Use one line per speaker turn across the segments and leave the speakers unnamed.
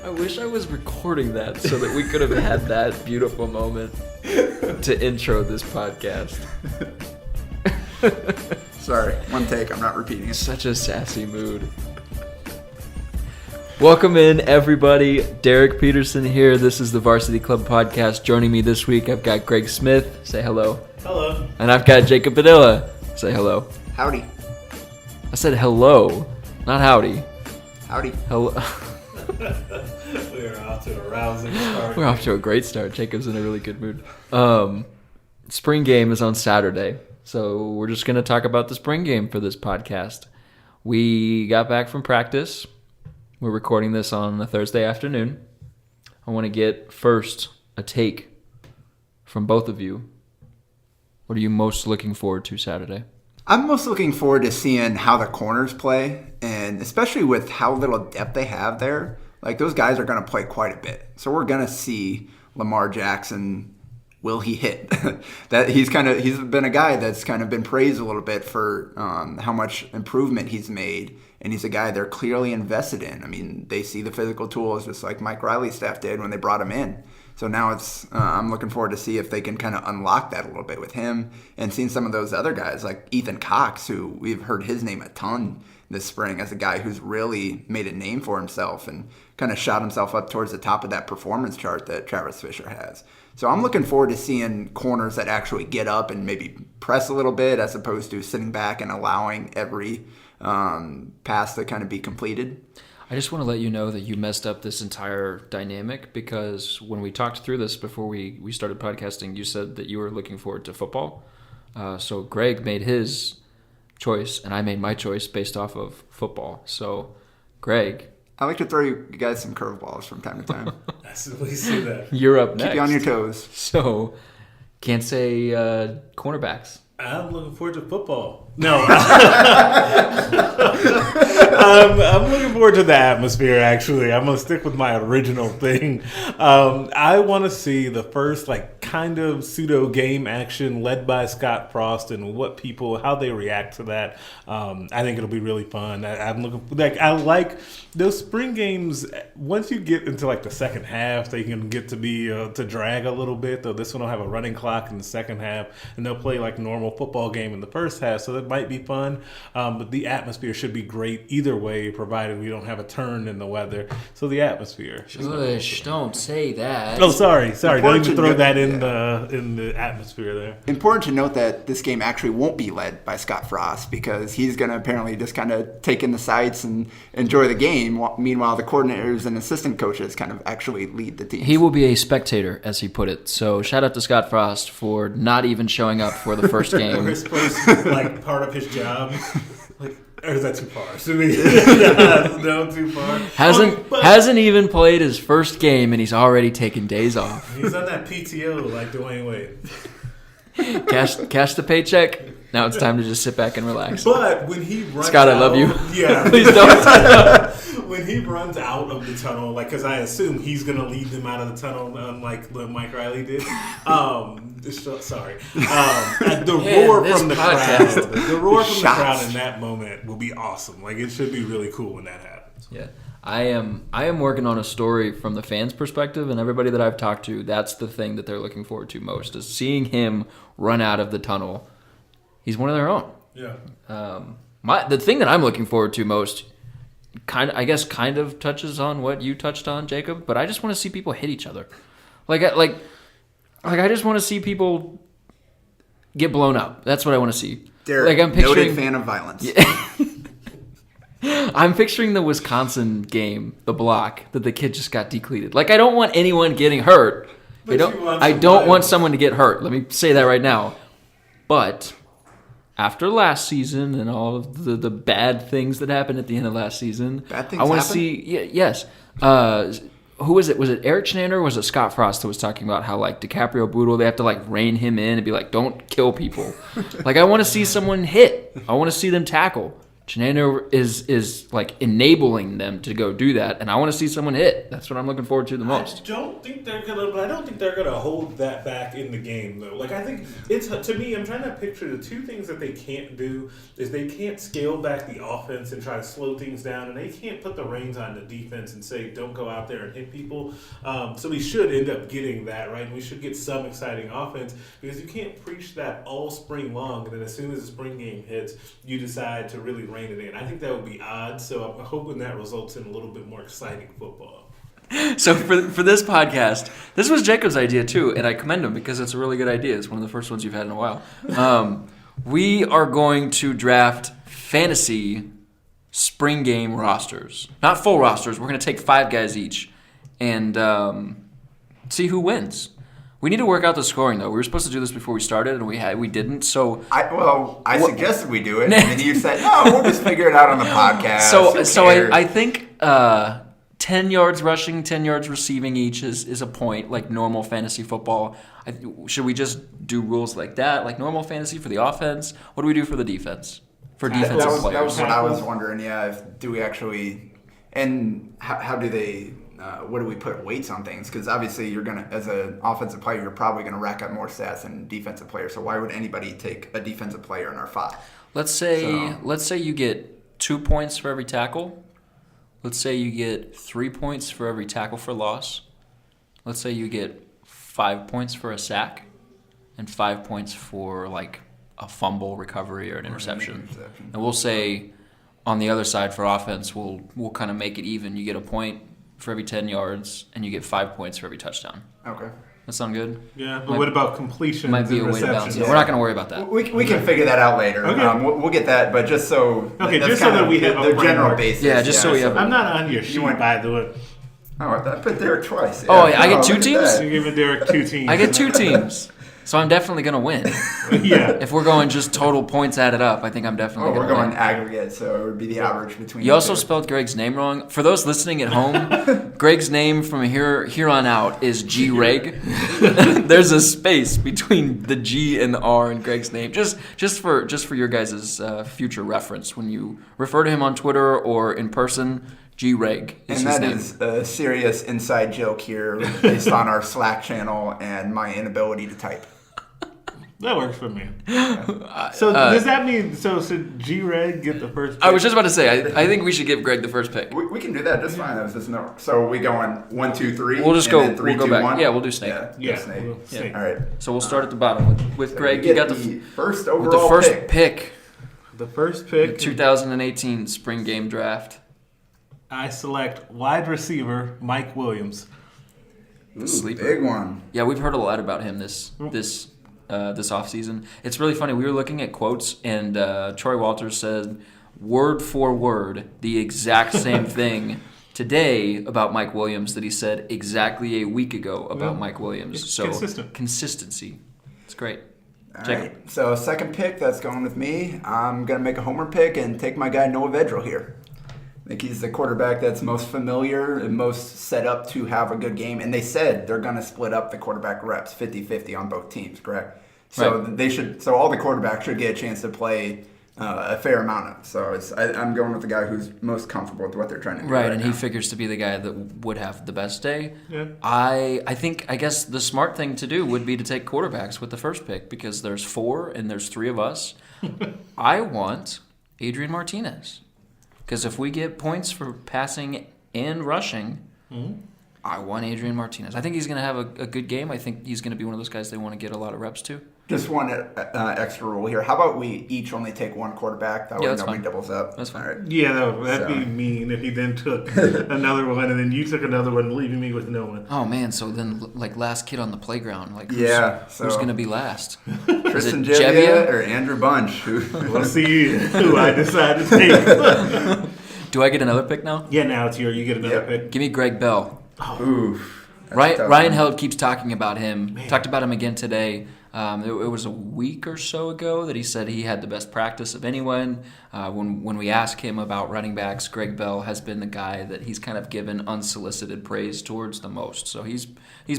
I wish I was recording that so that we could have had that beautiful moment to intro this podcast.
Sorry, one take. I'm not repeating it.
Such a sassy mood. Welcome in, everybody. Derek Peterson here. This is the Varsity Club podcast. Joining me this week, I've got Greg Smith. Say hello.
Hello.
And I've got Jacob Padilla. Say hello.
Howdy.
I said hello, not howdy.
Howdy.
Hello.
We are off to a rousing start.
We're off to a great start. Jacob's in a really good mood. Spring game is on Saturday, so we're just going to talk about the spring game for this podcast. We got back from practice. We're recording this on a Thursday afternoon. I want to get first a take from both of you. What are you most looking forward to Saturday?
I'm most looking forward to seeing how the corners play, and especially with how little depth they have there. Like, those guys are going to play quite a bit. So we're going to see Lamar Jackson. Will he hit? That he's been a guy that's kind of been praised a little bit for how much improvement he's made, and he's a guy they're clearly invested in. I mean, they see the physical tools just like Mike Riley's staff did when they brought him in. So now it's I'm looking forward to see if they can kind of unlock that a little bit with him, and seeing some of those other guys like Ethan Cox, who we've heard his name a ton this spring as a guy who's really made a name for himself and kind of shot himself up towards the top of that performance chart that Travis Fisher has. So I'm looking forward to seeing corners that actually get up and maybe press a little bit as opposed to sitting back and allowing every pass to kind of be completed.
I just want to let you know that you messed up this entire dynamic, because when we talked through this before we started podcasting, you said that you were looking forward to football. So Greg made his choice, and I made my choice based off of football. So, Greg.
I like to throw you guys some curveballs from time to time.
We see that.
You're up next.
Keep you on your toes.
So, can't say cornerbacks.
I'm looking forward to football. No. I'm looking forward to the atmosphere, actually. I'm going to stick with my original thing. I want to see the first, kind of pseudo game action led by Scott Frost and how they react to that. I think it'll be really fun. I'm looking I like those spring games. Once you get into the second half, they can get to be to drag a little bit. Though this one will have a running clock in the second half, and they'll play like normal football game in the first half. So that might be fun. But the atmosphere should be great either way, provided we don't have a turn in the weather. So the atmosphere.
Shush, don't say that.
Oh, sorry. Don't even throw that in the atmosphere there.
Important to note that this game actually won't be led by Scott Frost, because he's going to apparently just kind of take in the sights and enjoy the game. Meanwhile, the coordinators and assistant coaches kind of actually lead the team.
He will be a spectator, as he put it. So shout out to Scott Frost for not even showing up for the first game.
His first, part of his job. Or is that too far? No, too far.
Hasn't even played his first game, and he's already taken days off.
He's on that PTO like Dwayne Wade.
Cash the paycheck. Now it's time to just sit back and relax.
But when he runs
Scott,
out,
I love you.
Yeah.
Please don't.
When he runs out of the tunnel, because I assume he's going to lead them out of the tunnel, unlike what Mike Riley did. Sorry. The roar from the crowd in that moment will be awesome. It should be really cool when that happens.
Yeah. I am working on a story from the fans' perspective, and everybody that I've talked to, that's the thing that they're looking forward to most, is seeing him run out of the tunnel. He's one of their own.
Yeah.
The thing that I'm looking forward to most, kind of touches on what you touched on, Jacob. But I just want to see people hit each other. I just want to see people get blown up. That's what I want to see.
Derek,
I'm picturing,
noted fan of violence.
Yeah. I'm picturing the Wisconsin game, the block that the kid just got decleated. I don't want anyone getting hurt. I don't want someone to get hurt. Let me say that right now. But after last season and all of the bad things that happened at the end of last season, I want to see. Yes. Who was it? Was it Eric Schneider or was it Scott Frost that was talking about how DiCaprio Boodle, they have to rein him in and be don't kill people. I want to see someone hit. I want to see them tackle. Chineno is like enabling them to go do that, and I want to see someone hit. That's what I'm looking forward to the most.
I don't think they're gonna hold that back in the game though. Like I think it's to me, I'm trying to picture the two things that they can't do is they can't scale back the offense and try to slow things down, and they can't put the reins on the defense and say don't go out there and hit people. So we should end up getting that right, and we should get some exciting offense because you can't preach that all spring long, and then as soon as the spring game hits, you decide to really rein it in. I think that would be odd, so I'm hoping that results in a little bit more exciting football.
So for this podcast, this was Jacob's idea too, and I commend him because it's a really good idea. It's one of the first ones you've had in a while. We are going to draft fantasy spring game rosters. Not full rosters. We're going to take 5 guys each and see who wins. We need to work out the scoring, though. We were supposed to do this before we started, and we didn't. So
I suggested we do it, and then you said, "No, we'll just figure it out on the podcast."
So I think 10 yards rushing, 10 yards receiving each is a point, like normal fantasy football. Should we just do rules like that, like normal fantasy for the offense? What do we do for the defense? For defensive players?
That was what I was wondering. Yeah, do we actually, and how do they? What do we put weights on things? Because obviously you're gonna, as an offensive player, you're probably gonna rack up more stats than defensive player. So why would anybody take a defensive player in our 5?
Let's say you get 2 points for every tackle. Let's say you get 3 points for every tackle for loss. Let's say you get 5 points for a sack, and 5 points for like a fumble recovery or an interception. And we'll say on the other side for offense, we'll kind of make it even. You get a point for every 10 yards, and you get 5 points for every touchdown.
Okay.
That sound good?
Yeah, but what about completions?
Might be a way to balance it. We're not going to worry about that.
We can figure that out later.
Okay.
We'll get that, but just so
just so that we have
the
a
general
framework.
basis.
Yeah, just so we have.
I'm not on your sheet, by the way.
Oh, I put Derek twice.
Oh, I get 2
look at
teams?
that.
You're giving Derek 2 teams.
I get 2 teams. So I'm definitely going to win.
Yeah.
If we're going just total points added up, I think I'm definitely
Oh,
going
we're
to win.
going aggregate, so it would be the average between.
You also spelled Greg's name wrong. For those listening at home, Greg's name from here on out is G Reg. There's a space between the G and the R in Greg's name. Just for your guys' future reference when you refer to him on Twitter or in person. G Reg is
and
his
that
name.
is a serious inside joke here, based on our Slack channel and my inability to type.
That works for me. So does that mean should G-Reg get the first pick?
I was just about to say I think we should give Greg the first pick.
We can do that just fine. That was just no. So we going 1, 2, 3.
We'll just
and
go.
then 3,
We'll go
2,
back.
1?
Yeah, we'll do snake.
Yeah, snake.
We'll snake.
All right.
So we'll start at the bottom with Greg.
So
You got the
first
with
overall
the first
pick.
pick.
The first pick.
2018 spring game draft.
I select wide receiver Mike Williams.
Ooh,
Sleeper.
big one.
Yeah, we've heard a lot about him this offseason. It's really funny. We were looking at quotes, and Troy Walters said word for word the exact same thing today about Mike Williams that he said exactly a week ago about Mike Williams. So consistency. It's great.
All right. So second pick, that's going with me. I'm going to make a homer pick and take my guy Noah Vedral here. I think he's the quarterback that's most familiar and most set up to have a good game. And they said they're going to split up the quarterback reps 50-50 on both teams, correct? So they should. So all the quarterbacks should get a chance to play a fair amount of. So I'm going with the guy who's most comfortable with what they're trying to do.
Right, and
now.
he figures to be the guy that would have the best day.
Yeah.
I guess the smart thing to do would be to take quarterbacks with the first pick because there's 4 and there's 3 of us. I want Adrian Martinez because if we get points for passing and rushing, I want Adrian Martinez. I think he's going to have a good game. I think he's going to be one of those guys they want to get a lot of reps to.
Just one extra rule here. How about we each only take one quarterback? That way
that's
nobody
fine.
doubles up.
That's fine.
All right.
Yeah, that'd be mean if he then took another one and then you took another one, leaving me with no one.
Oh man, so then like last kid on the playground, like who's going to be last?
Tristan
Is it
Jevia or Andrew Bunch?
We'll see who I decide to take.
Do I get another pick now?
Yeah, now it's you get another pick.
Give me Greg Bell.
Oof.
Ryan Held keeps talking about him. Talked about him again today. It was a week or so ago that he said he had the best practice of anyone. When we ask him about running backs, Greg Bell has been the guy that he's kind of given unsolicited praise towards the most. So he's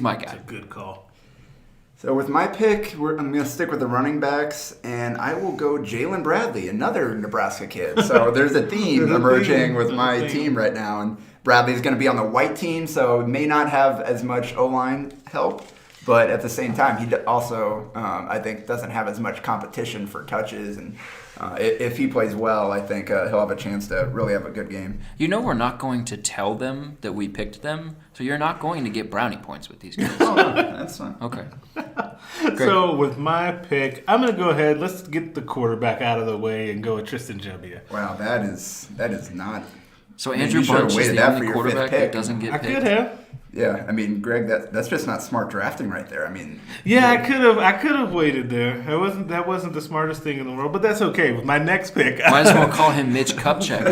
my guy.
That's a good call.
So with my pick, I'm going to stick with the running backs, and I will go Jalen Bradley, another Nebraska kid. So there's a theme emerging with my team right now, and Bradley's going to be on the white team, so may not have as much O-line help, but at the same time, he also, I think, doesn't have as much competition for touches, and if he plays well, I think he'll have a chance to really have a good game.
You know we're not going to tell them that we picked them, so you're not going to get brownie points with these guys.
Oh, no, that's fine.
Okay.
So with my pick, I'm going to go ahead. Let's get the quarterback out of the way and go with Tristan Gebbia.
Wow, that is not.
So Andrew Bunch is the only quarterback that doesn't get picked.
I could have.
Yeah, I mean, Greg, that's just not smart drafting right there. I mean,
yeah, I could have waited there. That wasn't the smartest thing in the world, but that's okay. With my next pick,
might as well call him Mitch Kupchak.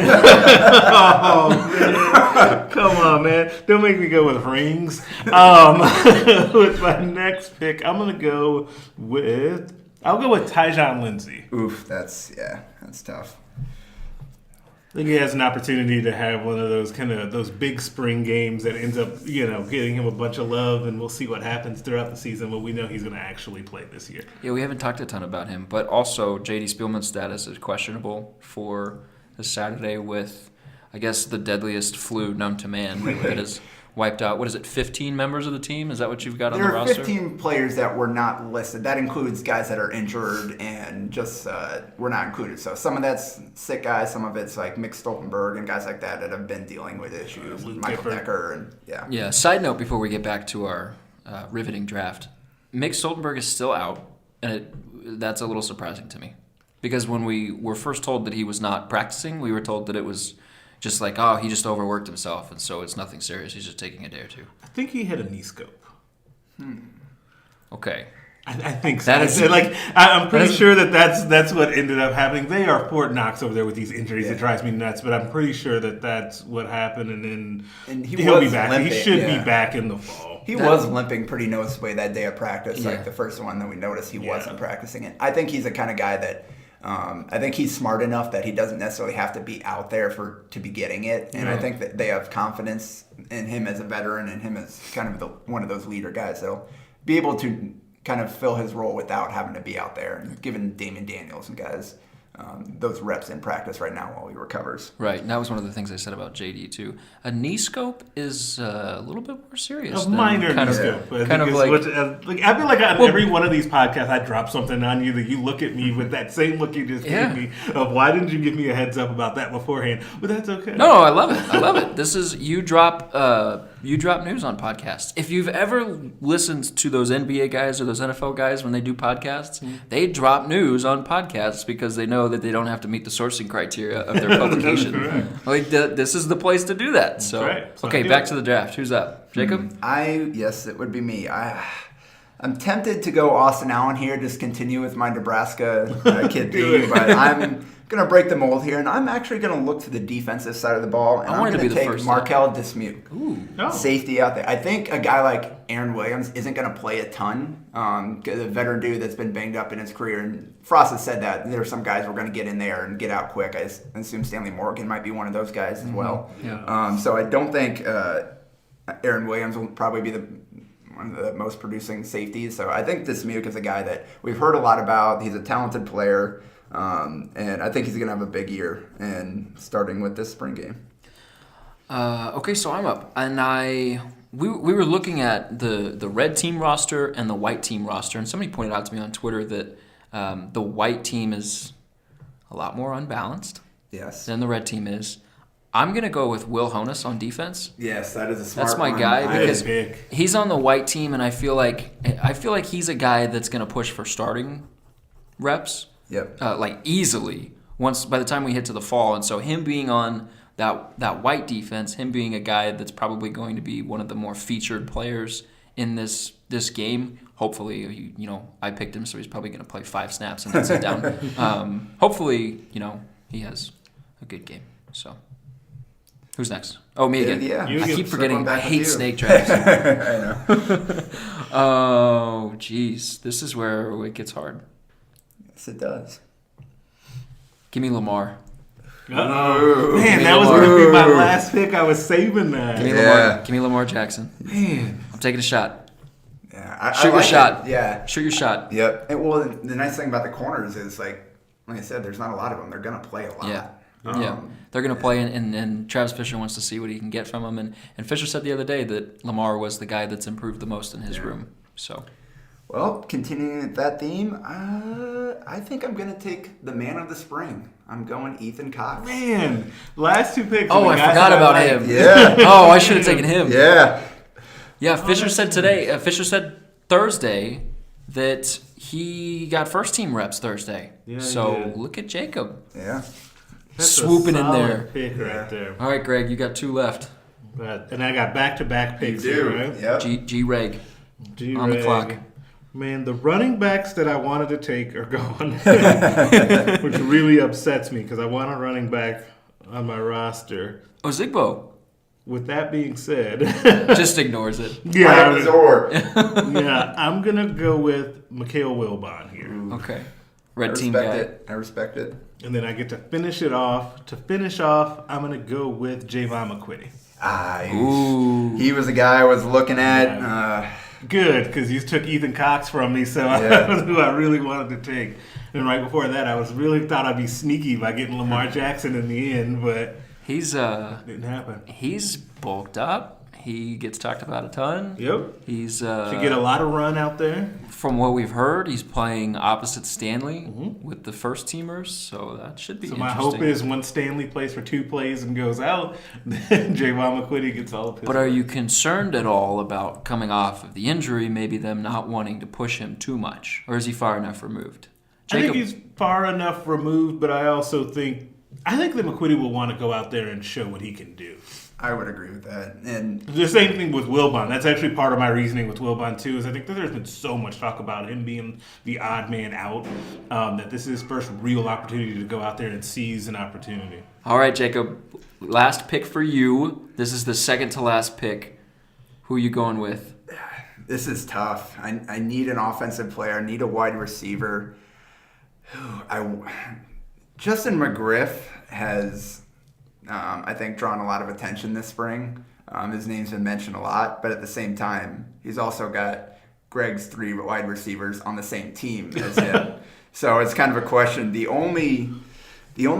Oh man, come on, man! Don't make me go with rings. With my next pick, I'll go with Taijon Lindsay.
Oof, that's tough.
I think he has an opportunity to have one of those big spring games that ends up, getting him a bunch of love, and we'll see what happens throughout the season. But we know he's going to actually play this year.
Yeah, we haven't talked a ton about him, but also J.D. Spielman's status is questionable for this Saturday with, I guess, the deadliest flu known to man that has wiped out, 15 members of the team? Is that what you've got on the roster?
There are 15 players that were not listed. That includes guys that are injured and just were not included. So some of that's sick guys, some of it's like Mick Stoltenberg and guys like that have been dealing with issues. Michael Decker and
Yeah, side note before we get back to our riveting draft. Mick Stoltenberg is still out, and that's a little surprising to me. Because when we were first told that he was not practicing, we were told that it was just like, oh, he just overworked himself, and so it's nothing serious. He's just taking a day or two.
I think he had a knee scope.
Okay.
I think so. I'm pretty sure that's what ended up happening. They are Fort Knox over there with these injuries. It drives me nuts, but I'm pretty sure that's what happened, and he'll be back.
Limping.
He should be back in the fall.
He was limping pretty noticeably that day of practice.
Yeah.
Like the first one that we noticed, he wasn't practicing it. I think he's the kind of guy that I think he's smart enough that he doesn't necessarily have to be out there to be getting it. And I think that they have confidence in him as a veteran and him as kind of one of those leader guys that'll be able to kind of fill his role without having to be out there, and giving Damon Daniels and guys those reps in practice right now while he recovers.
Right, and that was one of the things I said about JD too. A knee scope is a little bit more serious.
A minor knee scope. I feel like on every one of these podcasts, I drop something on you that you look at me with that same look you just gave me of why didn't you give me a heads up about that beforehand? But that's okay.
No, I love it. This is you drop news on podcasts. If you've ever listened to those NBA guys or those NFL guys when they do podcasts, they drop news on podcasts because they know that they don't have to meet the sourcing criteria of their publication. This is the place to do that. So,
right.
Okay, back to the draft. Who's up? Jacob?
Yes, it would be me. I'm tempted to go Austin Allen here, just continue with my Nebraska kid theme, but I'm going to break the mold here, and I'm actually going to look to the defensive side of the ball, and I'm going to take Markel Dismuke, safety out there. I think a guy like Aaron Williams isn't going to play a ton, a veteran dude that's been banged up in his career, and Frost has said that there are some guys who are going to get in there and get out quick. I assume Stanley Morgan might be one of those guys as well. Yeah. So I don't think Aaron Williams will probably be one of the most producing safeties. So I think Dismuke is a guy that we've heard a lot about. He's a talented player. And I think he's going to have a big year, and starting with this spring game.
Okay, so I'm up, and we were looking at the red team roster and the white team roster, and somebody pointed out to me on Twitter that the white team is a lot more unbalanced than the red team is. I'm going to go with Will Honus on defense.
Yes, that is a smart
That's my
one.
guy because he's on the white team, and I feel like he's a guy that's going to push for starting reps.
Yep.
Easily by the time we hit to the fall, and so him being on that white defense, him being a guy that's probably going to be one of the more featured players in this game. Hopefully, I picked him, so he's probably going to play 5 snaps and then sit down. Hopefully, he has a good game. So, who's next? Oh, me again.
Yeah.
I keep forgetting. I hate snake drafts.
I know.
Oh, geez, this is where it gets hard.
Yes, it does.
Give me Lamar.
Uh-oh. Man, that was going to be my last pick. I was saving that.
Give me Lamar Jackson.
Man.
I'm taking a shot.
Yeah,
Shoot your
like
shot.
it. Yeah.
Shoot your shot.
Yep. And, well, the nice thing about the corners is, like I said, there's not a lot of them. They're going to play a lot.
Yeah. They're going to play, and Travis Fisher wants to see what he can get from them. And Fisher said the other day that Lamar was the guy that's improved the most in his room. So,
well, continuing with that theme, I think I'm going to take the man of the spring. I'm going Ethan Cox.
Man, last 2 picks.
I forgot about him.
Yeah.
Oh, I should have taken him.
Yeah.
Yeah, Fisher said today. Fisher said Thursday that he got first team reps Thursday.
Yeah,
so look at Jacob.
Yeah.
That's
swooping
a
in
solid
there.
Pick right there.
All right, Greg, you got 2 left.
And I got back-to-back picks here, right?
Yep.
G-Reg
G-Reg.
on the clock.
Man, the running backs that I wanted to take are gone, which really upsets me because I want a running back on my roster.
Oh, Zigbo.
With that being said,
Just ignores it.
yeah,
Yeah.
I'm gonna go with Mikhail Wilbon here,
Okay. Red team guy.
I respect it.
and then I get to finish it off. To finish off, I'm gonna go with Javon McQuitty.
Ooh.
He was the guy I was looking at.
Good, because you took Ethan Cox from me, so
Yeah.
that was who I really wanted to take. And right before that, I was really thought I'd be sneaky by getting Lamar Jackson in the end, but
He's
didn't happen.
he's bulked up. He gets talked about a ton.
Yep.
He's
Should get a lot of run out there.
from what we've heard, he's playing opposite Stanley with the first teamers, so that should be
So my
interesting.
hope is when Stanley plays for 2 plays and goes out, then Javon McQuitty gets all of his.
But are you concerned at all about coming off of the injury, maybe them not wanting to push him too much? Or is he far enough removed?
I think he's far enough removed, but I also think that McQuitty will want to go out there and show what he can do.
I would agree with that. And
The same thing with Wilbon. That's actually part of my reasoning with Wilbon too. Is I think that there's been so much talk about him being the odd man out that this is his first real opportunity to go out there and seize an opportunity.
All right, Jacob. Last pick for you. This is the second to last pick. Who are you going with?
this is tough. I need an offensive player. I need a wide receiver. Justin Mcgriff has, I think, drawn a lot of attention this spring. His name's been mentioned a lot, but at the same time, he's also got Greg's 3 wide receivers on the same team as him. So it's kind of a question. The only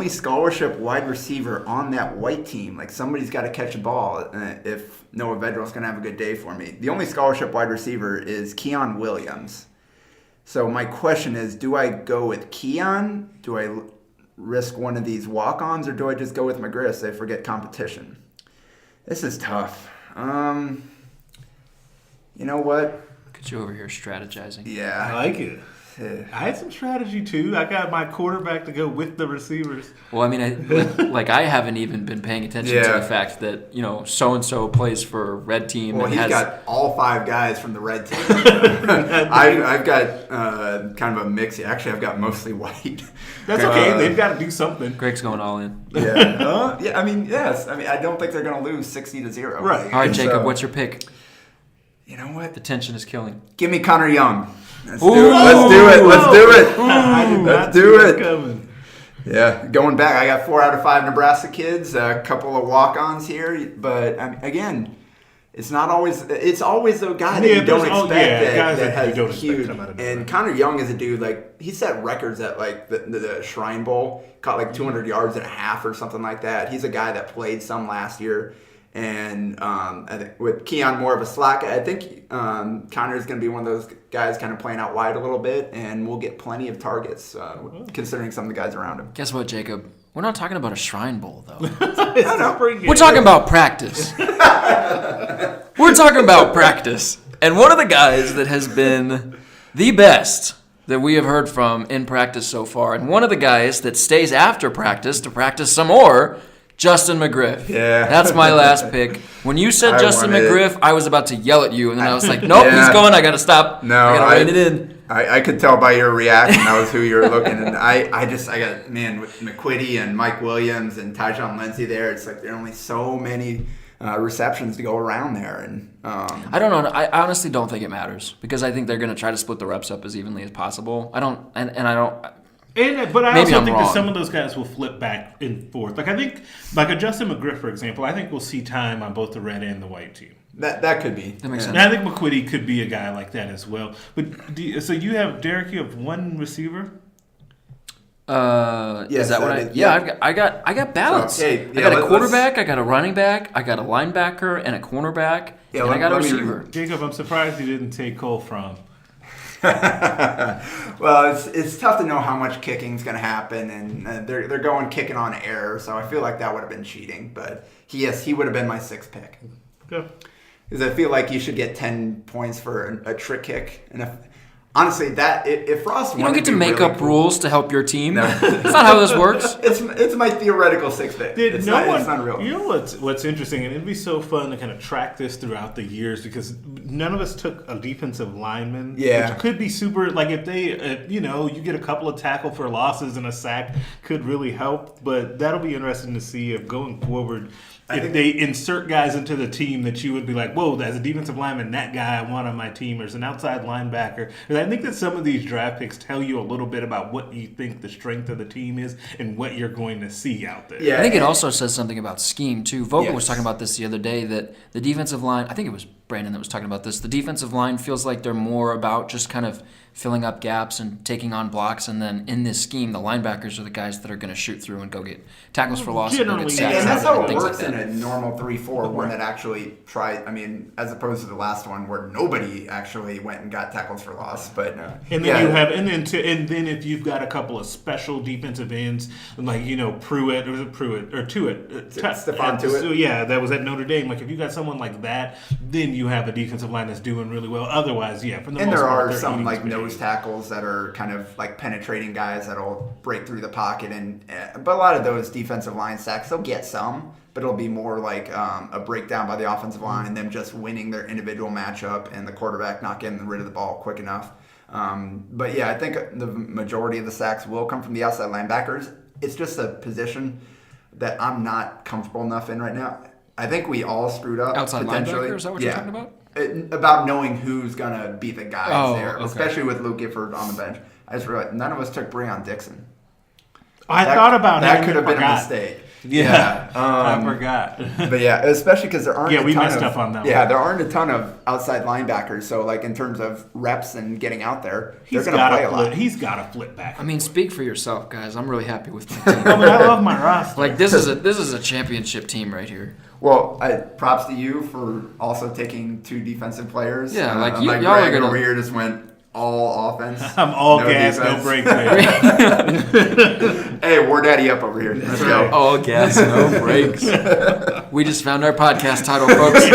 scholarship wide receiver on that white team, like somebody's got to catch a ball if Noah Vedrill's going to have a good day for me. The only scholarship wide receiver is Keon Williams. So my question is, do I go with Keon? Do I risk one of these walk-ons, or do I just go with McGriff, say forget competition? This is tough. You know what?
Look at you over here strategizing.
I
Yeah.
like it. I had some strategy too. I got my quarterback to go with the receivers.
Well, I mean, I haven't even been paying attention to
Yeah.
the fact that, so-and-so plays for red team.
Well,
and
he's
has,
got all 5 guys from the red team. I've got kind of a mix. Actually, I've got mostly white.
That's okay. They've got to do something.
Greg's going all in.
Yeah. Yeah. I mean, yes. I mean, I don't think they're going to lose 60-0.
Right.
All right, Jacob,
So,
what's your pick?
You know what?
The tension is killing.
Give me Connor Young. Let's
Ooh.
do it. Let's do it. Let's do it.
I did not
Let's
see
do
that
it.
coming.
Yeah, going back, I got 4 out of 5 Nebraska kids, a couple of walk-ons here, but again, it's not always. It's always the guy that you don't expect
guys
that
that you
has
don't expect
huge.
come out of
And
nowhere.
Connor Young is a dude he set records at the Shrine Bowl, caught 200 yards and a half or something like that. He's a guy that played some last year. And I think with Keon more of a slot, I think Connor is going to be one of those guys kind of playing out wide a little bit, and we'll get plenty of targets considering some of the guys around him.
Guess what, Jacob? We're not talking about a Shrine Bowl, though.
We're
We're talking about practice. We're talking about practice. And one of the guys that has been the best that we have heard from in practice so far, and one of the guys that stays after practice to practice some more, Justin Mcgriff.
Yeah.
That's my last pick. When you said
I
Justin
wanted
McGriff, I was about to yell at you, and then I was like, nope,
Yeah.
he's going. I got to stop.
No,
I got to rein it in.
I could tell by your reaction that was who you were looking, and I got, man, with McQuitty and Mike Williams and Taijon Lindsay there, it's like there are only so many receptions to go around there, and
I don't know. I honestly don't think it matters because I think they're going to try to split the reps up as evenly as possible. I don't, and I don't.
But I
Maybe
also
I'm
think
wrong.
that some of those guys will flip back and forth. I think, a Justin Mcgriff, for example, I think we'll see time on both the red and the white team.
That could be.
That makes
And I think McQuitty could be a guy like that as well. But so you have Derek. You have one receiver.
Yes,
is that what I got balance.
So, hey,
I got a quarterback, I got a running back, I got a linebacker and a cornerback, and I got a receiver.
Jacob, I'm surprised you didn't take Cole From.
Well, it's tough to know how much kicking is going to happen, and they're going kicking on air, so I feel like that would have been cheating. But he would have been my 6th pick.
Good.
Because I feel like you should get 10 points for a trick kick, and honestly, if Frost
You don't get to make
really
up
cool,
rules to help your team. No. That's not how this works.
It's my theoretical 6th pick. It's not real.
You know what's interesting, and it'd be so fun to kind of track this throughout the years because none of us took a defensive lineman.
Yeah,
which could be super. Like if they, you get a couple of tackle for losses and a sack could really help. But that'll be interesting to see if going forward. If they insert guys into the team that you would be like, whoa, as a defensive lineman, that guy I want on my team, or as an outside linebacker. And I think that some of these draft picks tell you a little bit about what you think the strength of the team is and what you're going to see out there.
Yeah, I think it also says something about scheme, too. Vogel was talking about this the other day, that the defensive line, I think it was Brandon that was talking about this, the defensive line feels like they're more about just kind of filling up gaps and taking on blocks, and then in this scheme, the linebackers are the guys that are going to shoot through and go get tackles for loss and go get sacks.
And that's how it works
like
in a normal 3-4, one that actually tried, as opposed to the last one where nobody actually went and got tackles for loss. But
and then you have, and then if you've got a couple of special defensive ends, like Pruitt, or was it Pruitt or Tuitt?
Stephon Tuitt.
Yeah, that was at Notre Dame. Like if you got someone like that, then you have a defensive line that's doing really well. Otherwise, yeah, for the most part,
there are some like nose tackles that are kind of like penetrating guys that'll break through the pocket, but a lot of those defensive line sacks, they'll get some, but it'll be more like a breakdown by the offensive line and them just winning their individual matchup and the quarterback not getting rid of the ball quick enough. But yeah, I think the majority of the sacks will come from the outside linebackers. It's just a position that I'm not comfortable enough in right now. I think we all screwed up.
Outside linebacker, is that what you're talking about?
About knowing who's going to be the guys there,
okay.
Especially with Luke Gifford on the bench. I just realized none of us took Breon Dixon.
I thought about
that. That could have been a mistake.
Yeah, I forgot.
But yeah, especially because there aren't.
We messed up on that.
Yeah, there aren't a ton of outside linebackers. So like in terms of reps and getting out there, they're going to play a lot.
He's got to flip back.
Speak for yourself, guys. I'm really happy with my team.
I love my roster.
Like this is a championship team right here.
Well, props to you for also taking 2 defensive players.
Yeah, like y'all
Greg
are gonna
over here just went all offense.
I'm all gas, no break.
Hey, war daddy up over here. Let's go.
All gas, no breaks. We just found our podcast title, folks.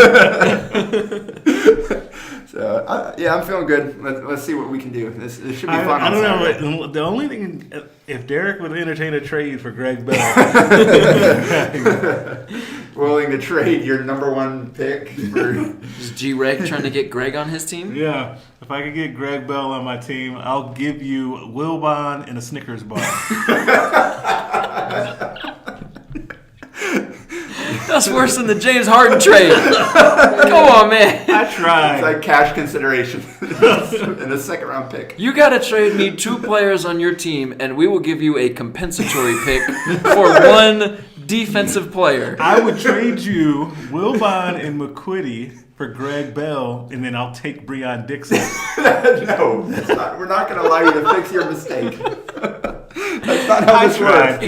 So I'm feeling good. Let's see what we can do. This should be fun.
I don't know. The only thing, if Derek would entertain a trade for Greg Bell,
willing to trade your number 1 pick for
is G-Reg trying to get Greg on his team?
Yeah. If I could get Greg Bell on my team, I'll give you Wilbon and a Snickers bar.
That's worse than the James Harden trade. Come on, man.
I tried.
It's like cash consideration and a 2nd round pick.
You got to trade me 2 players on your team, and we will give you a compensatory pick for 1 defensive player.
I would trade you Wilbon and McQuitty for Greg Bell, and then I'll take Breon Dixon.
No, we're not going to allow you to fix your mistake. That's not how this works.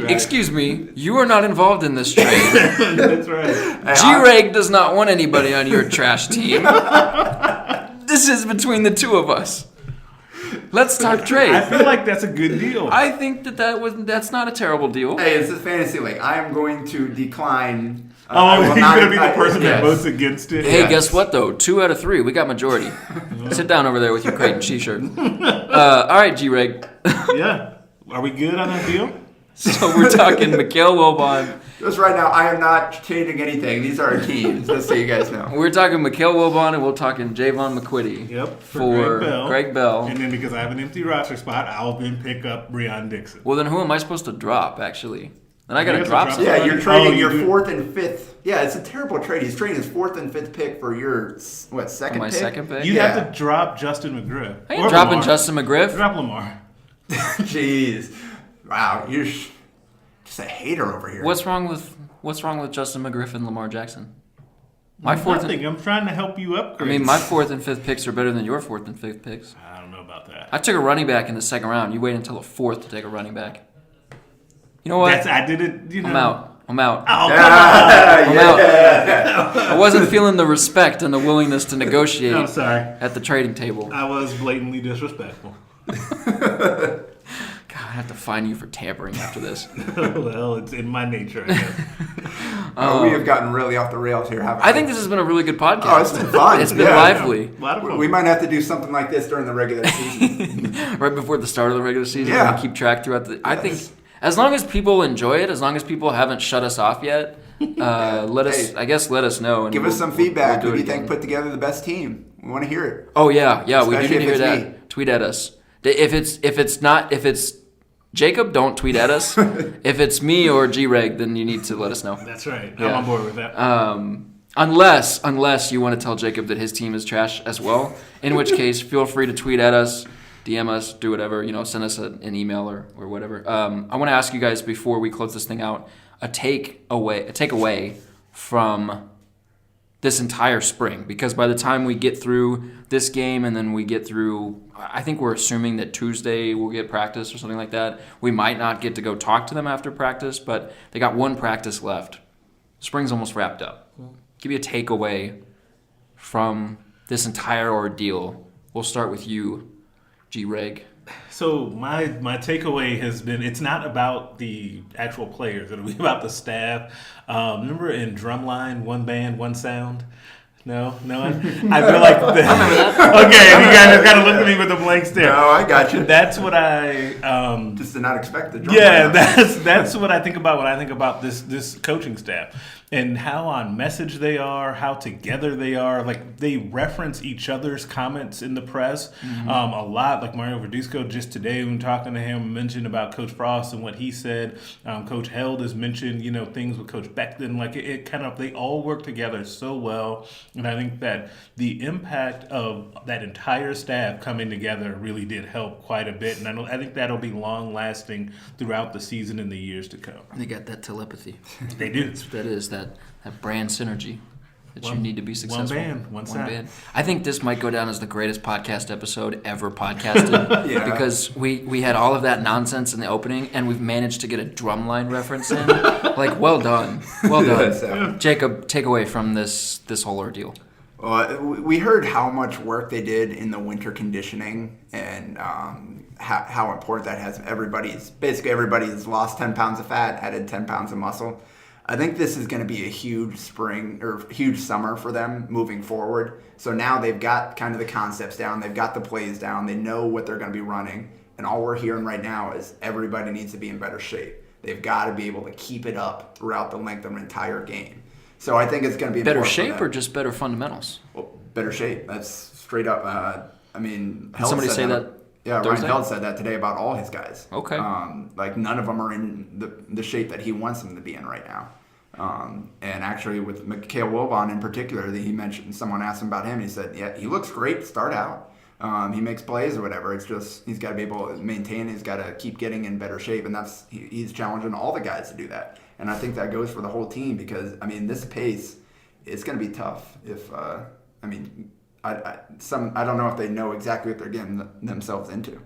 Excuse me. You are not involved in this trade.
That's right.
G-Reg does not want anybody on your trash team. This is between the 2 of us. Let's talk trade.
I feel like that's a good deal.
I think that's not a terrible deal.
Hey, it's a fantasy league. I am going to decline.
You're going to be the person that votes against it?
Hey, guess what, though? 2 out of 3. We got majority. Sit down over there with your Creighton t-shirt. All right, G-Reg.
Yeah. Are we good on that deal?
So we're talking Mikael Wilbon.
Just right now, I am not changing anything. These are our teams, just so you guys know.
We're talking Mikael Wilbon, and we're talking Javon McQuitty.
Yep.
For Greg Bell.
And then because I have an empty roster spot, I'll then pick up Breon Dixon.
Well, then who am I supposed to drop, actually? Then I got to drop somebody.
Yeah, you're trading your 4th and 5th. Yeah, it's a terrible trade. He's trading his 4th and 5th pick for your, second
my
pick?
second pick?
You'd have to drop Justin McGriff.
I ain't dropping Justin McGriff.
Drop Lamar.
Jeez. Wow, you're just a hater over here.
What's wrong with Justin McGriff and Lamar Jackson? My fourth.
I'm trying to help you upgrade.
I mean, my 4th and 5th picks are better than your 4th and 5th picks.
I don't know about that.
I took a running back in the 2nd round. You wait until the 4th to take a running back. You know what?
I did it.
I'm out.
Oh, come on.
I'm out. I wasn't feeling the respect and the willingness to negotiate
I'm sorry.
at the trading table.
I was blatantly disrespectful.
God, I have to fine you for tampering after this.
Well, it's in my nature, I guess.
We have gotten really off the rails here, haven't we?
I think this has been a really good podcast.
Oh, it's been fun.
It's been lively.
A lot of fun.
We might have to do something like this during the regular season.
Right before the start of the regular season,
Yeah.
we keep track throughout the. I think as long as people enjoy it, as long as people haven't shut us off yet, let us. I guess let us know. And
Give us some feedback.
we'll
Who do you
it again.
think put together the best team? We want to hear it.
Oh yeah, we
Especially
do need to hear
if
that.
it's me.
Tweet at us. If it's Jacob, don't tweet at us. If it's me or G-Reg, then you need to let us know.
That's right.
Yeah.
I'm on board with that.
Unless you want to tell Jacob that his team is trash as well, in which case feel free to tweet at us, DM us, do whatever, send us an email or whatever. I want to ask you guys before we close this thing out, a takeaway from this entire spring, because by the time we get through this game and then we get through, I think we're assuming that Tuesday we'll get practice or something like that. We might not get to go talk to them after practice, but they got one practice left. Spring's almost wrapped up. Give me a takeaway from this entire ordeal. We'll start with you, G-Reg.
So my takeaway has been, it's not about the actual players. It'll be about the staff. Remember in Drumline, one band, one sound? No? I feel like okay, you guys kind of look at me with a blank stare.
No, I got you.
That's what I
just did not expect the drum.
yeah, that's what I think about when I think about this coaching staff and how on message they are, how together they are. Like they reference each other's comments in the press a lot. Like Mario Verduzco just today when talking to him mentioned about Coach Frost and what he said. Coach Held has mentioned things with Coach Beckton. Like it kind of, they all work together so well, and I think that the impact of that entire staff coming together really did help quite a bit, and I think that'll be long lasting throughout the season and the years to come.
They got that telepathy.
They do.
That is that brand synergy that you need to be successful.
One band, one sound.
band. I think this might go down as the greatest podcast episode ever podcasted.
Yeah.
Because we had all of that nonsense in the opening, and we've managed to get a drumline reference in. Like, well done. Well done.
So,
Jacob, take away from this whole ordeal.
we heard how much work they did in the winter conditioning and how important that has. Basically everybody's lost 10 pounds of fat, added 10 pounds of muscle. I think this is going to be a huge spring or huge summer for them moving forward. So now they've got kind of the concepts down. They've got the plays down. They know what they're going to be running. And all we're hearing right now is everybody needs to be in better shape. They've got to be able to keep it up throughout the length of an entire game. So I think it's going to be
Better shape or just better fundamentals?
Well, better shape. That's straight up.
Did somebody say that?
Yeah,
Thursday?
Ryan Held said that today about all his guys.
Okay.
Like none of them are in the shape that he wants them to be in right now. And actually with Mikhail Wilbon in particular, he mentioned, someone asked him about him. He said, yeah, he looks great to start out. He makes plays or whatever. It's just he's got to be able to maintain. He's got to keep getting in better shape, and he's challenging all the guys to do that. And I think that goes for the whole team because this pace, it's going to be tough. I don't know if they know exactly what they're getting themselves into.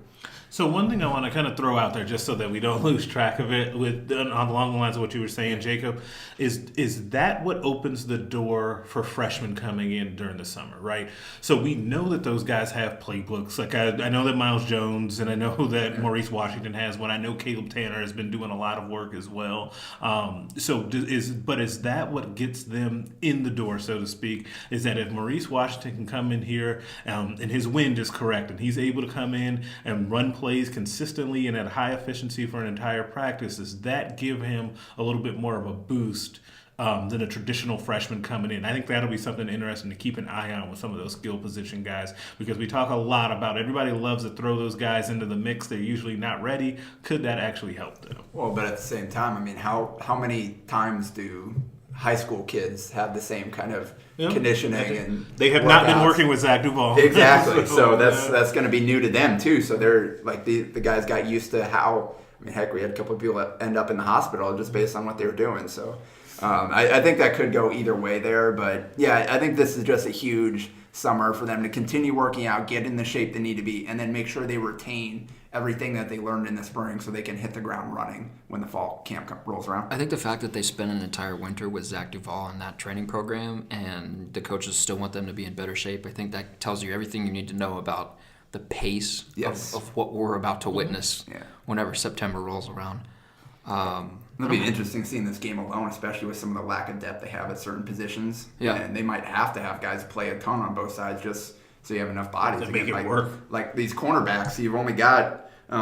So one thing I want to kind of throw out there, just so that we don't lose track of it, along the lines of what you were saying, Jacob, is that what opens the door for freshmen coming in during the summer, right? So we know that those guys have playbooks. Like I know that Miles Jones and I know that Maurice Washington has one. I know Caleb Tanner has been doing a lot of work as well. But is that what gets them in the door, so to speak? Is that if Maurice Washington can come in here and his wind is correct and he's able to come in and run plays consistently and at high efficiency for an entire practice, does that give him a little bit more of a boost than a traditional freshman coming in? I think that'll be something interesting to keep an eye on with some of those skill position guys, because we talk a lot about everybody loves to throw those guys into the mix. They're usually not ready. Could that actually help them?
Well, but at the same time, how many times do high school kids have the same kind of conditioning and
they have
workouts?
not been working with Zach Duvall.
Exactly. So that's going to be new to them too. So they're like the guys got used to how. Heck, we had a couple of people that end up in the hospital just based on what they were doing. So I think that could go either way there. But, yeah, I think this is just a huge summer for them to continue working out, get in the shape they need to be, and then make sure they retain everything that they learned in the spring so they can hit the ground running when the fall camp rolls around.
I think the fact that they spent an entire winter with Zach Duvall in that training program and the coaches still want them to be in better shape, I think that tells you everything you need to know about the pace of what we're about to witness whenever September rolls around.
It'll be interesting seeing this game alone, especially with some of the lack of depth they have at certain positions.
Yeah.
And they might have to have guys play a ton on both sides just so you have enough bodies
to make it work.
Like these cornerbacks, you've only got 2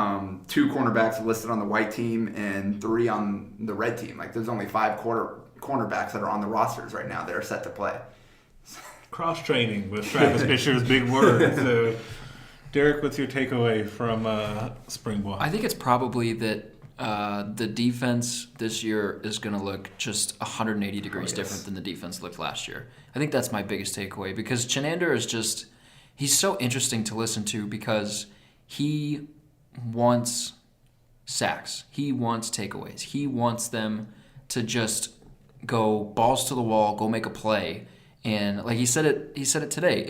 cornerbacks listed on the white team and 3 on the red team. Like there's only 5 cornerbacks that are on the rosters right now that are set to play.
Cross training with Travis Fisher's big word. So, Derek, what's your takeaway from spring ball?
I think it's probably that the defense this year is going to look just 180 degrees different than the defense looked last year. I think that's my biggest takeaway because Chenander is just – he's so interesting to listen to because he wants sacks. He wants takeaways. He wants them to just go balls to the wall, go make a play. And like he said it today.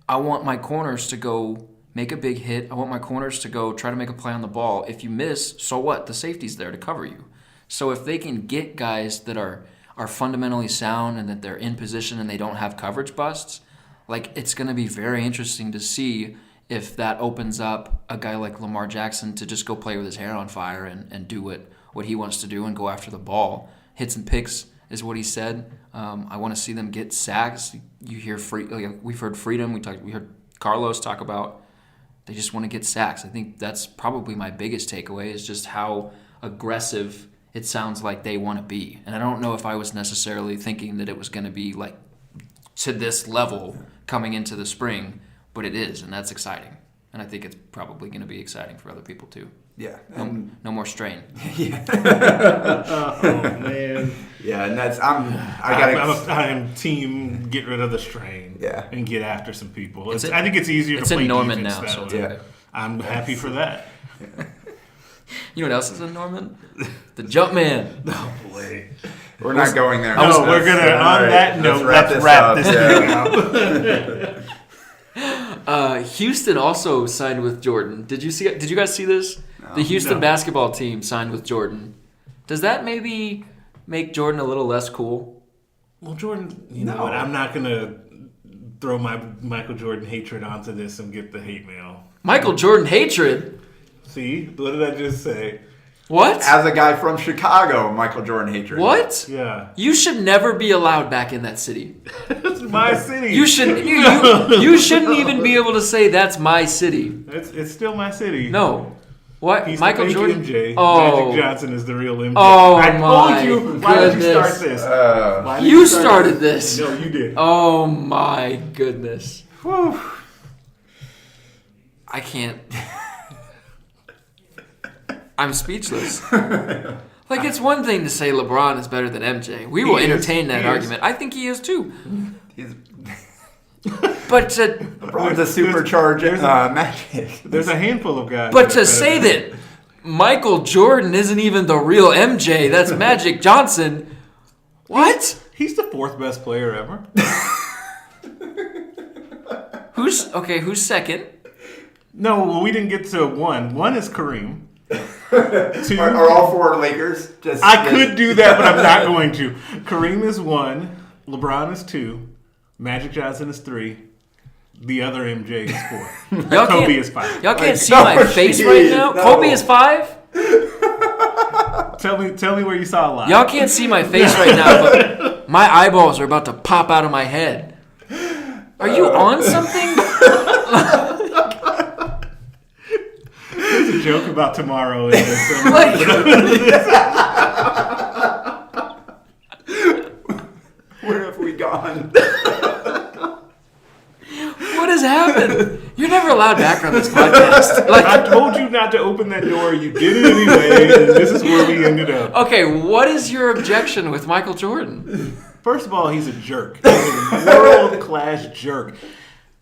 I want my corners to go make a big hit. I want my corners to go try to make a play on the ball. If you miss, so what? The safety's there to cover you. So if they can get guys that are fundamentally sound and that they're in position and they don't have coverage busts, like it's going to be very interesting to see if that opens up a guy like Lamar Jackson to just go play with his hair on fire and do what he wants to do and go after the ball. Hits and picks is what he said. I want to see them get sacks. You hear we've heard Freedom. We heard Carlos talk about they just want to get sacks. I think that's probably my biggest takeaway is just how aggressive it sounds like they want to be. And I don't know if I was necessarily thinking that it was going to be like to this level coming into the spring, but it is, and that's exciting. And I think it's probably going to be exciting for other people too.
Yeah.
No more strain.
Yeah.
Oh man.
Yeah, and that's
I'm team get rid of the strain.
Yeah.
And get after some people. I think it's easier to play
in Norman
defense
now, so
that way.
yeah.
I'm happy for that.
You know what else is in Norman? The Jumpman.
Oh boy.
We're not going there.
No, we're gonna that note. Let's wrap this thing up.
Houston also signed with Jordan. Did you guys see this? No, the Houston basketball team signed with Jordan. Does that maybe make Jordan a little less cool?
Well, Jordan, you know what? I'm not gonna throw my Michael Jordan hatred onto this and get the hate mail.
Michael Jordan hatred?
See, what did I just say?
What?
As a guy from Chicago, Michael Jordan hatred.
What?
Yeah.
You should never be allowed back in that city.
It's my city.
You shouldn't even be able to say that's my city.
It's still my city.
No. What?
He's
Michael
the fake
Jordan?
MJ.
Oh.
Magic Johnson is the real MJ.
Oh,
I
my
told you. Why did you start this?
You started this.
No, you did.
Oh my goodness.
Whew.
I can't. I'm speechless. Like, it's one thing to say LeBron is better than MJ. We will entertain that argument. I think he is too. But
LeBron's a supercharged Magic.
There's a handful of guys.
But to say that Michael Jordan isn't even the real MJ, that's Magic Johnson. What?
He's the 4th best player ever.
Who's second?
No, well, we didn't get to 1. 1 is Kareem. 2,
are all 4 Lakers?
I could do that, but I'm not going to. Kareem is 1. LeBron is 2. Magic Johnson is 3. The other MJ is 4. Kobe is 5.
Y'all can't see my face right now. No. Kobe is 5.
Tell me where you saw a lot.
Y'all can't see my face right now, but my eyeballs are about to pop out of my head. Are you on something?
There's a joke about tomorrow in this.
Where have we gone?
What has happened? You're never allowed back on this podcast.
I told you not to open that door. You did it anyway, and this is where we ended up.
Okay, what is your objection with Michael Jordan?
First of all, he's a jerk. He's a world-class jerk.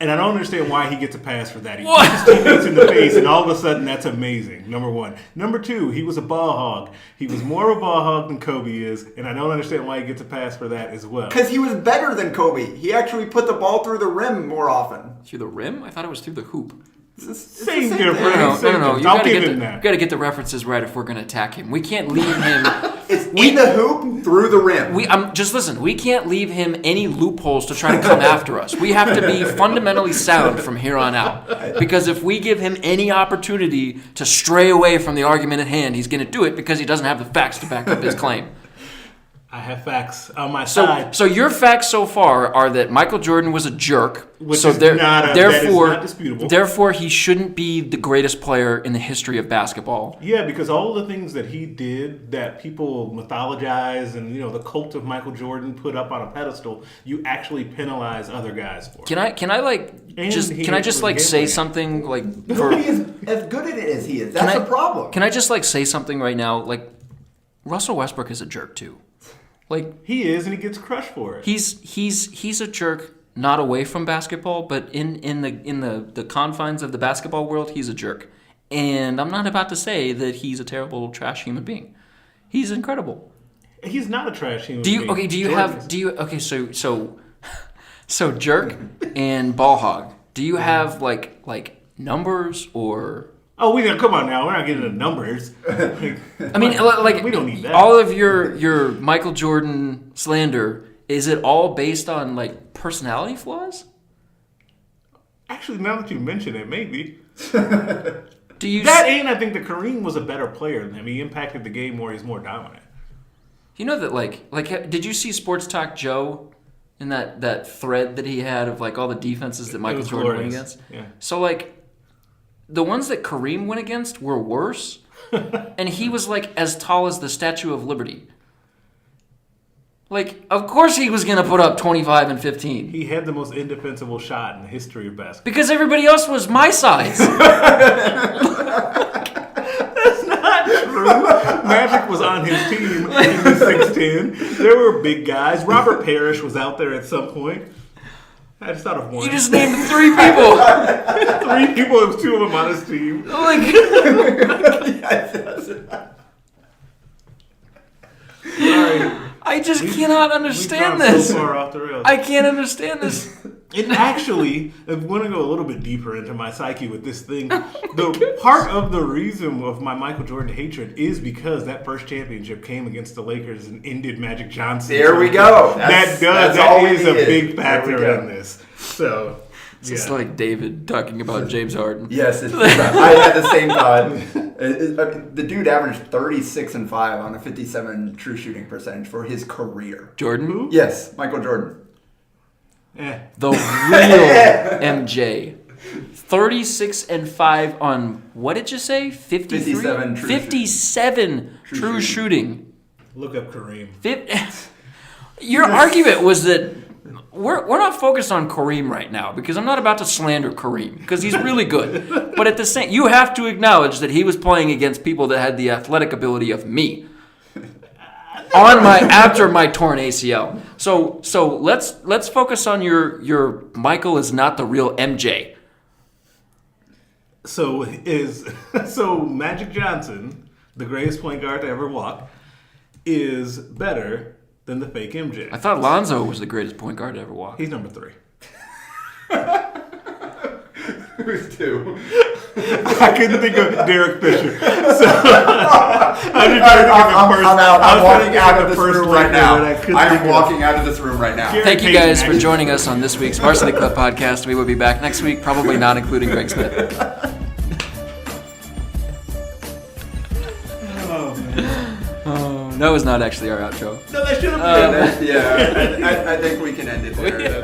And I don't understand why he gets a pass for that. He kicks his teammates in the face, and all of a sudden, that's amazing. Number one. Number two, he was a ball hog. He was more of a ball hog than Kobe is, and I don't understand why he gets a pass for that as well.
Because he was better than Kobe. He actually put the ball through the rim more often.
Through the rim? I thought it was through the hoop.
Same difference.
No. You gotta get the references right if we're gonna attack him. We can't leave him.
It's in the hoop through the rim.
Just listen. We can't leave him any loopholes to try to come after us. We have to be fundamentally sound from here on out. Because if we give him any opportunity to stray away from the argument at hand, he's gonna do it because he doesn't have the facts to back up his claim.
I have facts on my side.
So your facts so far are that Michael Jordan was a jerk.
That is not disputable.
Therefore, he shouldn't be the greatest player in the history of basketball.
Yeah, because all the things that he did that people mythologize and the cult of Michael Jordan put up on a pedestal, you actually penalize other guys for.
Can I just say something like?
Nobody is as good at it as he is. That's the problem.
Can I just say something right now? Like, Russell Westbrook is a jerk too. Like,
he is, and he gets crushed for it.
He's a jerk, not away from basketball, but in the confines of the basketball world, he's a jerk. And I'm not about to say that he's a terrible trash human being. He's incredible.
He's not a trash human being.
So jerk and ball hog. Do you have like numbers or?
Oh, come on now. We're not getting into numbers.
I mean, we don't need that. All of your Michael Jordan slander, is it all based on personality flaws?
Actually, now that you mention it, maybe.
And
I think that Kareem was a better player than him. He impacted the game more. He's more dominant.
You know that did you see Sports Talk Joe in that thread that he had of all the defenses that Michael Jordan went against? Yeah. So the ones that Kareem went against were worse, and he was as tall as the Statue of Liberty. Of course he was going to put up 25 and 15.
He had the most indefensible shot in the history of basketball.
Because everybody else was my size.
That's not true. Magic was on his team. He was 6'10". There were big guys. Robert Parrish was out there at some point. I just thought of one.
You just named 3 people.
3 people. It was 2 of them on his team. Sorry.
I just cannot understand this.
So far off the rails.
I can't understand this.
And actually, I want to go a little bit deeper into my psyche with this thing. The part of the reason of my Michael Jordan hatred is because that first championship came against the Lakers and ended Magic Johnson.
There we go.
That is a big factor in this. So,
it's like David talking about James Harden.
Yes, I had the same thought. The dude averaged 36 and 5 on a 57 true shooting percentage for his career.
Jordan?
Who?
Yes, Michael Jordan.
The real MJ. 36 and 5 on, what did you say?
57
true shooting.
Look up Kareem.
Your argument was that we're not focused on Kareem right now because I'm not about to slander Kareem because he's really good. But at the same, you have to acknowledge that he was playing against people that had the athletic ability of me. After my torn ACL. So let's focus on your Michael is not the real MJ.
So Magic Johnson, the greatest point guard to ever walk, is better than the fake MJ.
I thought Lonzo was the greatest point guard to ever walk.
He's number 3.
Who's 2?
I couldn't think of Derek Fisher. So
I'm out. I'm walking out of this room right now. I'm walking out of this room right now.
Thank you guys for joining us on this week's Varsity Club podcast. We will be back next week, probably not including Greg Smith. That was not actually our outro.
No, that should have been.
I think we can end it there.